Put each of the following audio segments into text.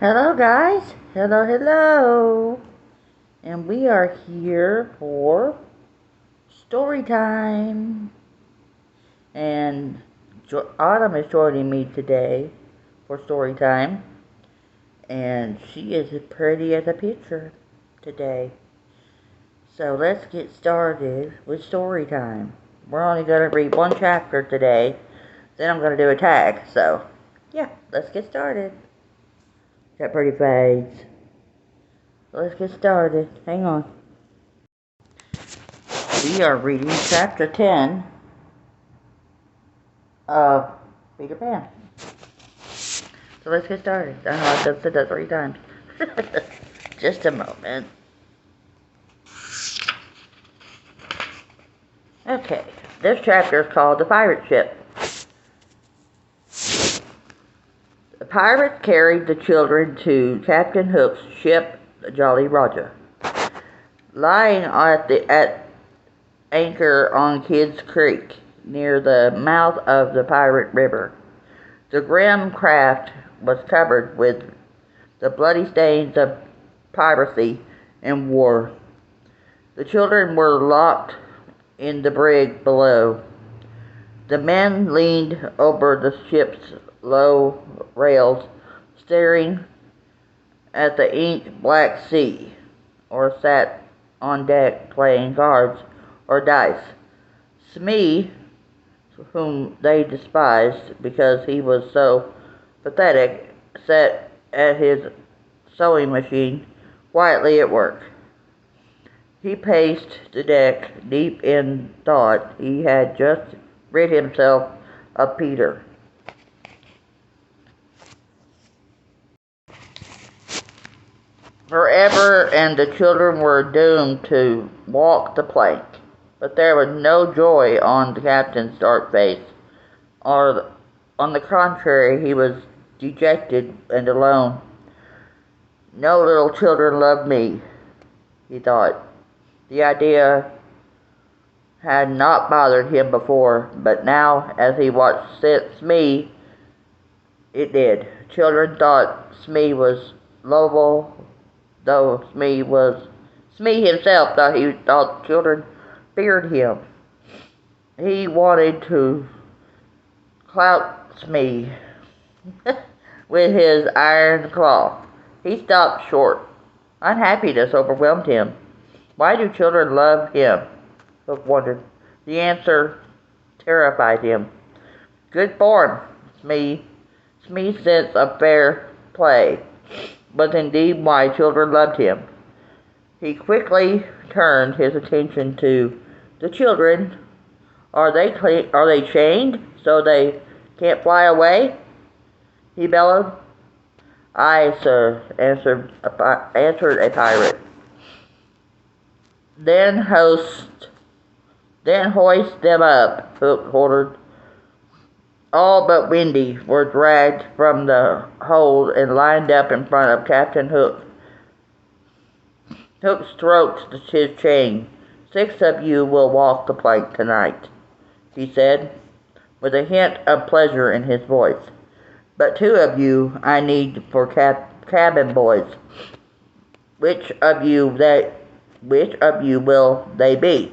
Hello guys, hello, and we are here for story time, and Autumn is joining me today for story time, and she is as pretty as a picture today. So let's get started with story time. We're only going to read one chapter today, then I'm going to do a tag, so yeah, let's get started. Got pretty fades. Let's get started. Hang on. We are reading chapter 10 of Peter Pan. So let's get started. I know I've just said that 3 times. Just a moment. Okay, this chapter is called The Pirate Ship. The pirates carried the children to Captain Hook's ship, the Jolly Roger. Lying at anchor on Kidd's Creek, near the mouth of the Pirate River. The grim craft was covered with the bloody stains of piracy and war. The children were locked in the brig below. The men leaned over the ship's low rails, staring at the ink-black sea, or sat on deck playing cards or dice. Smee, whom they despised because he was so pathetic, sat at his sewing machine, quietly at work. He paced the deck, deep in thought. He had just rid himself of Peter. Forever, and the children were doomed to walk the plank. But there was no joy on the captain's dark face. On the contrary, he was dejected and alone. No little children loved me, he thought. The idea had not bothered him before, but now, as he watched Smee, it did. Children thought Smee was lovable, though Smee himself thought children feared him. He wanted to clout Smee with his iron claw. He stopped short. Unhappiness overwhelmed him. Why do children love him? Hook wondered. The answer terrified him. Good form, Smee's sense of fair play was indeed why children loved him. He quickly turned his attention to the children. Are they chained so they can't fly away? He bellowed. Aye, sir, answered a pirate. Then hoist them up, Hook ordered. All but Wendy were dragged from the hold and lined up in front of Captain Hook. Hook stroked his chain. 6 of you will walk the plank tonight, he said, with a hint of pleasure in his voice. But 2 of you I need for cabin boys. Which of you will they be?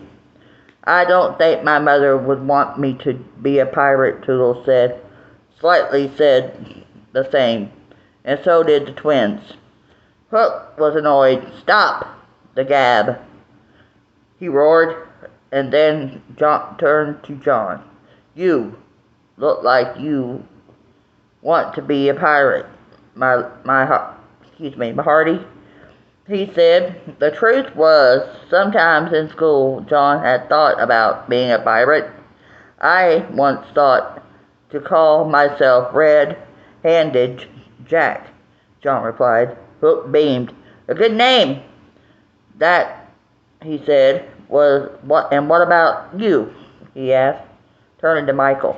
I don't think my mother would want me to be a pirate, Toodles said. Slightly said the same, and so did the twins. Hook was annoyed. Stop the gab, he roared, and then turned to John. You look like you want to be a pirate, my hearty, he said. The truth was, sometimes in school John had thought about being a pirate. I once thought to call myself Red-Handed Jack, John replied. Hook beamed. A good name, that, he said. And what about you? He asked, turning to Michael.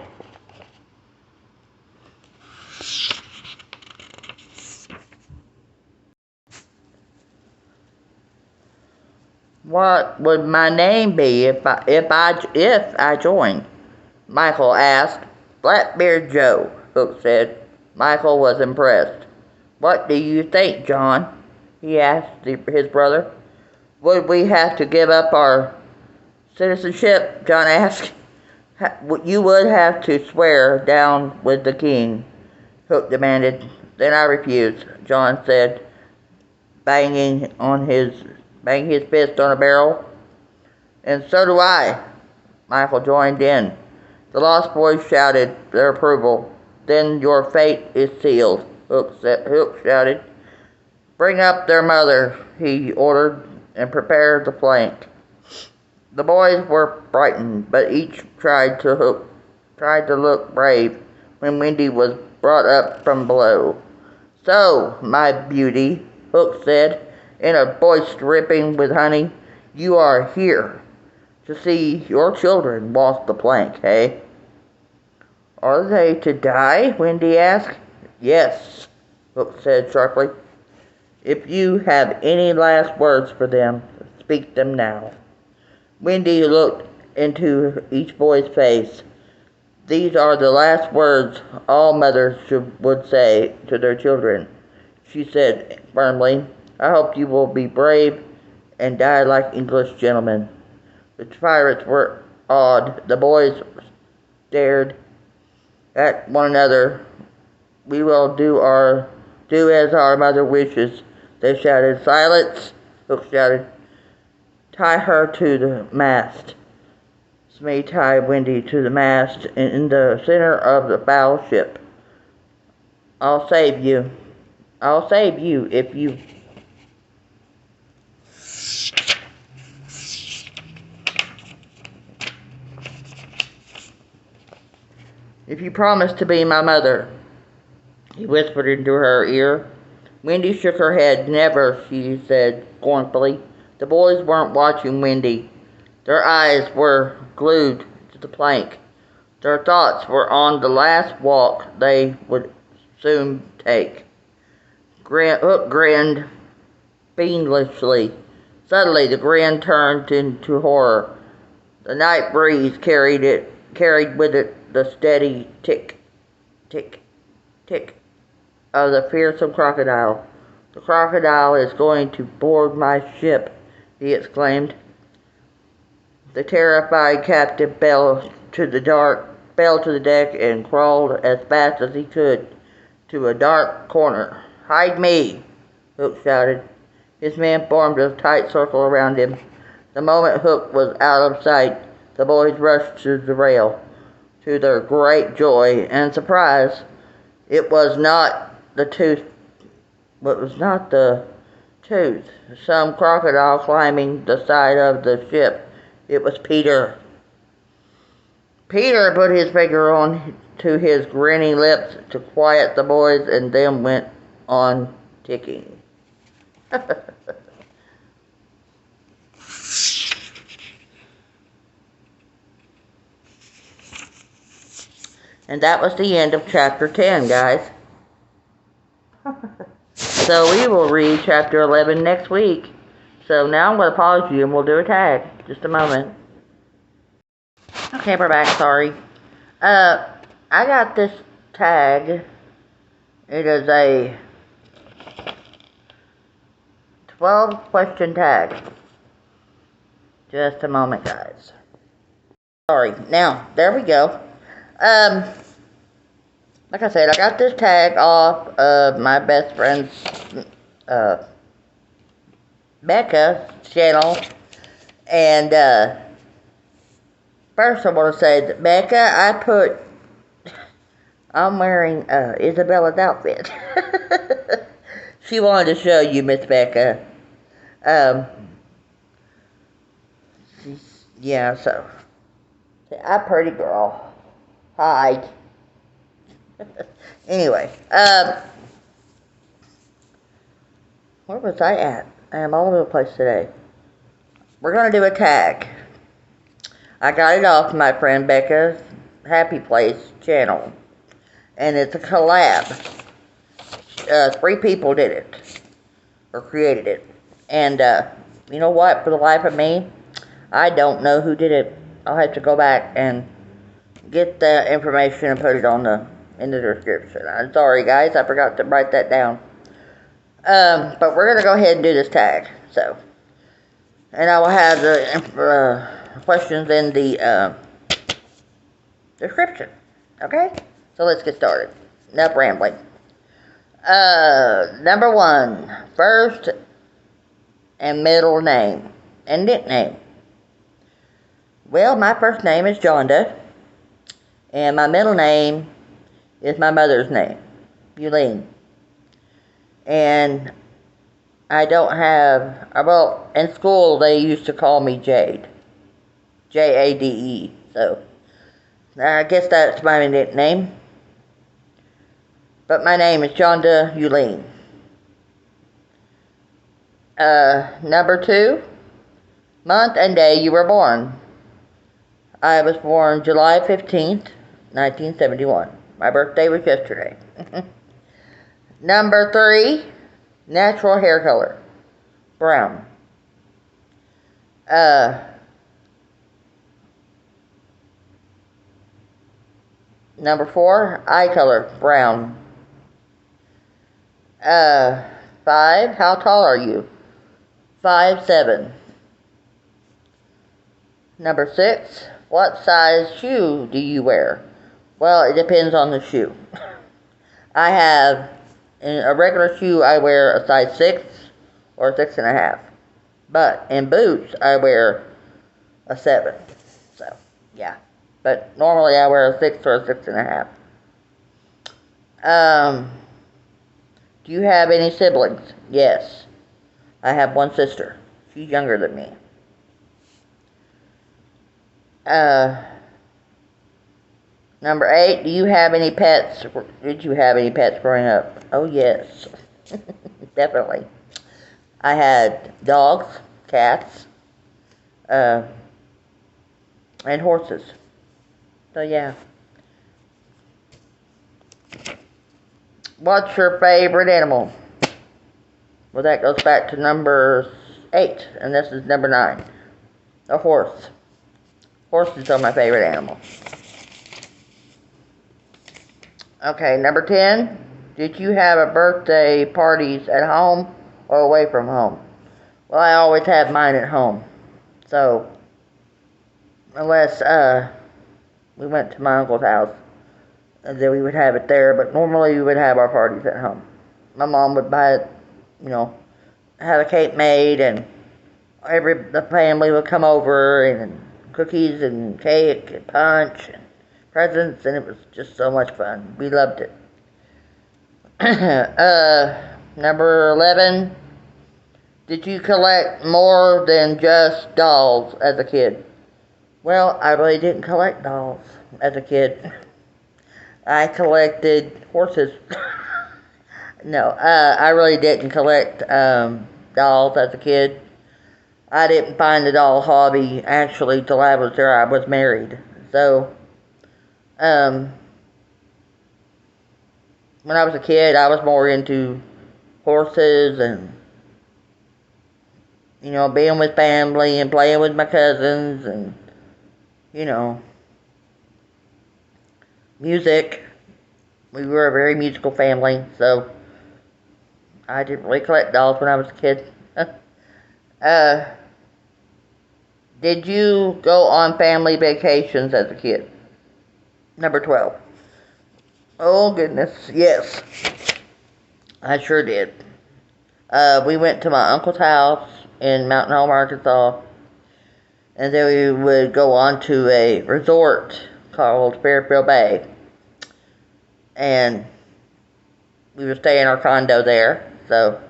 What would my name be if I joined? Michael asked. Blackbeard Joe, Hook said. Michael was impressed. What do you think, John? He asked his brother. Would we have to give up our citizenship? John asked. You would have to swear down with the king, Hook demanded. Then I refuse, John said, banging his fist on a barrel. And so do I, Michael joined in. The Lost Boys shouted their approval. Then your fate is sealed, Hook shouted. Bring up their mother, he ordered, and prepare the flank. The boys were frightened, but each tried to look brave when Wendy was brought up from below. So, my beauty, Hook said, in a voice dripping with honey, you are here to see your children walk the plank, eh? Are they to die? Wendy asked. Yes, Hook said sharply. If you have any last words for them, speak them now. Wendy looked into each boy's face. These are the last words all mothers would say to their children, she said firmly. I hope you will be brave and die like English gentlemen. The pirates were awed. The boys stared at one another. We will do as our mother wishes, they shouted. Silence, Hook shouted. Tie her to the mast. Smee tied Wendy to the mast in the center of the bow ship. I'll save you if you promise to be my mother, he whispered into her ear. Wendy shook her head. Never, she said scornfully. The boys weren't watching Wendy. Their eyes were glued to the plank. Their thoughts were on the last walk they would soon take. Hook grinned fiendishly. Suddenly the grin turned into horror. The night breeze carried with it the steady tick, tick, tick of the fearsome crocodile. The crocodile is going to board my ship, he exclaimed. The terrified captain fell to the deck and crawled as fast as he could to a dark corner. Hide me, Hook shouted. His men formed a tight circle around him. The moment Hook was out of sight, the boys rushed to the rail. To their great joy and surprise, it was not the tooth. Some crocodile climbing the side of the ship. It was Peter. Peter put his finger on to his grinning lips to quiet the boys and then went on ticking. And that was the end of chapter 10, guys. So we will read chapter 11 next week. So now I'm going to pause you and we'll do a tag. Just a moment. Okay, we're back. Sorry. I got this tag. It is a 12-question tag. Just a moment, guys. Sorry. Now, there we go. Like I said, I got this tag off of my best friend's Becca's channel. And first I want to say that Becca, I'm wearing Isabella's outfit. She wanted to show you, Miss Becca. Yeah, so I'm a pretty girl. Hi. Anyway, where was I at? I am all over the place today. We're going to do a tag. I got it off my friend Becca's Happy Place channel. And it's a collab. 3 people did it. Or created it. And, you know what? For the life of me, I don't know who did it. I'll have to go back and get the information and put it in the description. I'm sorry, guys. I forgot to write that down. But we're going to go ahead and do this tag. So, and I will have the questions in the description. Okay? So let's get started. Enough rambling. Number 1, first and middle name and nickname. Well, my first name is Jonda, and my middle name is my mother's name, Eulene. And I don't have, well, in school they used to call me Jade. Jade. So, I guess that's my nickname. But my name is Jonda Eulene. Number 2, month and day you were born. I was born July 15th, 1971. My birthday was yesterday. Number 3, natural hair color, brown. Number 4, eye color, brown. 5, how tall are you? 5'7". Number 6, what size shoe do you wear? Well, it depends on the shoe. I have, in a regular shoe, I wear a size 6 or 6.5. But in boots, I wear a 7. So, yeah. But normally I wear a 6 or a 6.5. Do you have any siblings? Yes. I have one sister. She's younger than me. Number 8, do you have any pets? Did you have any pets growing up? Oh, yes. Definitely. I had dogs, cats, and horses. So, yeah. What's your favorite animal? Well, that goes back to number 8, and this is number 9. A horse. Horses are my favorite animal. Okay, number 10. Did you have a birthday parties at home or away from home? Well, I always have mine at home. So, unless we went to my uncle's house, and then we would have it there. But normally we would have our parties at home. My mom would buy it, have a cake made, and the family would come over, and cookies and cake and punch and presents, and it was just so much fun. We loved it. Number 11. Did you collect more than just dolls as a kid? Well, I really didn't collect dolls as a kid. I collected horses. No, I really didn't collect dolls as a kid. I didn't find the doll hobby actually till I was married. So, when I was a kid, I was more into horses and, being with family and playing with my cousins and, music. We were a very musical family, so I didn't really collect dolls when I was a kid. Did you go on family vacations as a kid? Number 12. Oh, goodness, yes. I sure did. We went to my uncle's house in Mountain Home, Arkansas, and then we would go on to a resort called Fairfield Bay, and we would stay in our condo there. So,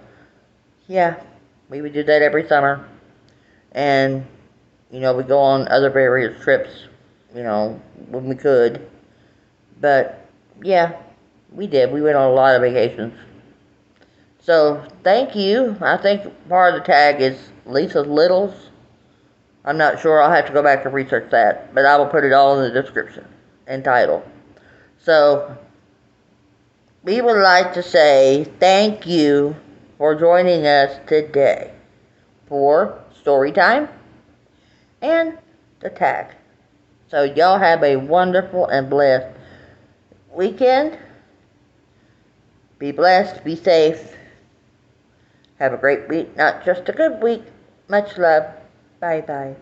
yeah, we would do that every summer, and we'd go on other various trips, when we could. But, yeah, we did. We went on a lot of vacations. So, thank you. I think part of the tag is Lisa's Littles. I'm not sure. I'll have to go back and research that. But I will put it all in the description and title. So, we would like to say thank you for joining us today for story time and the tag. So, y'all have a wonderful and blessed weekend. Be blessed, be safe, Have a great week, not just a good week. Much love. Bye bye.